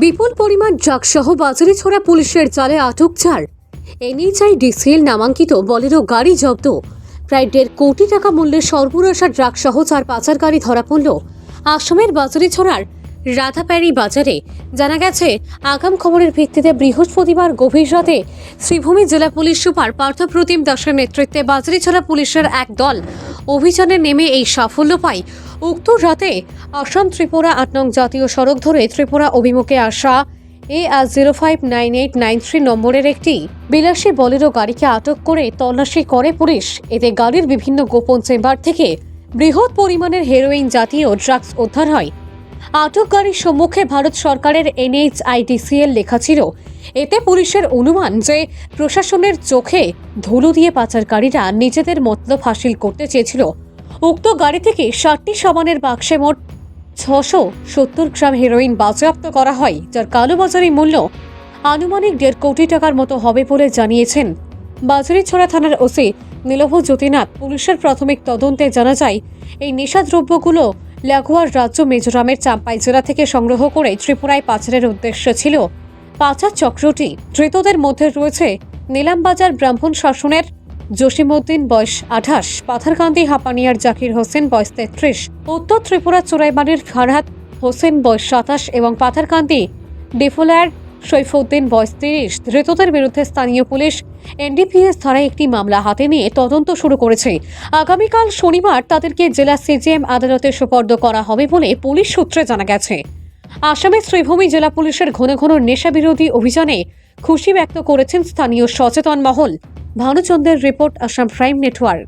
বিপুল পরিমাণ ড্রাগসহ বাজারে ছোড়া পুলিশের জালে আটক 4। NHIDCL নামাঙ্কিত বলেরো গাড়ি জব্দ। প্রায় 1.5 কোটি টাকা মূল্যের সরবরাহ ড্রাগসহ 4 পাচারকারী ধরা পড়ল আসামের বাজারে ছড়ার রাধাপ্যারি বাজারে। জানা গেছে, আগাম খবরের ভিত্তিতে বৃহস্পতিবার গভীর রাতে শ্রীভূমি জেলা পুলিশ সুপার পার্থপ্রতিম দাসের নেতৃত্বে বাজারে ছড়া পুলিশের এক দল অভিযানে নেমে এই সাফল্য পায়। উক্ত রাতে আসাম ত্রিপুরা 8 নং জাতীয় সড়ক ধরে ত্রিপুরা অভিমুখে আসা AR059893 নম্বরের একটি বিলাসী বলেরো গাড়িকে আটক করে তল্লাশি করে পুলিশ। এতে গাড়ির বিভিন্ন গোপন চেম্বার থেকে বৃহৎ পরিমাণের হেরোইন জাতীয় ড্রাগস উদ্ধার হয়। আটক গাড়ির সম্মুখে ভারত সরকারের NHIDCL লেখা ছিল। এতে পুলিশের অনুমান যে প্রশাসনের চোখে ধুলো দিয়ে পাচারকারীরা নিজেদের মতলব হাসিল করতে চেয়েছিল। উক্ত গাড়ি থেকে 60টি সাবানের বাক্সে মোট 670 গ্রাম হেরোইন বাজেয়াপ্ত করা হয়, যার কালোবাজারি মূল্য আনুমানিক 1.5 কোটি টাকার মতো হবে বলে জানিয়েছেন বাজারিছড়া থানার ওসি নীলভ জ্যোতিনাথ। পুলিশের প্রাথমিক তদন্তে জানা যায়, এই নেশাদ্রব্যগুলো লাগোয়ার রাজ্য মিজোরামের চাম্পাই জেলা থেকে সংগ্রহ করে ত্রিপুরায় পাচারের উদ্দেশ্য ছিল। পাচার চক্রটি ধৃতদের মধ্যে রয়েছে নীলামবাজার ব্রাহ্মণ শাসনের জসিমউদ্দিন বয়স 28, পাথারকান্দি হাপানিয়ার জাকির হোসেন বয়স 33, উত্তর ত্রিপুরা চোরাইবাড়ির ফারহাদ হোসেন বয়স 27 এবং পাথারকান্দি ডিফোলার সৈফুদ্দিন বয়স 30। ধৃতদের বিরুদ্ধে স্থানীয় পুলিশ NDPS ধারায় একটি মামলা হাতে নিয়ে তদন্ত শুরু করেছে। আগামীকাল শনিবার তাদেরকে জেলা CGM আদালতে সোপর্দ করা হবে বলে পুলিশ সূত্রে জানা গেছে। আসামের শ্রীভূমি জেলা পুলিশের ঘন ঘন নেশা বিরোধী অভিযানে খুশি ব্যক্ত করেছেন স্থানীয় সচেতন মহল। ভানুচন্দ্রের রিপোর্ট, আসাম প্রাইম নেটওয়ার্ক।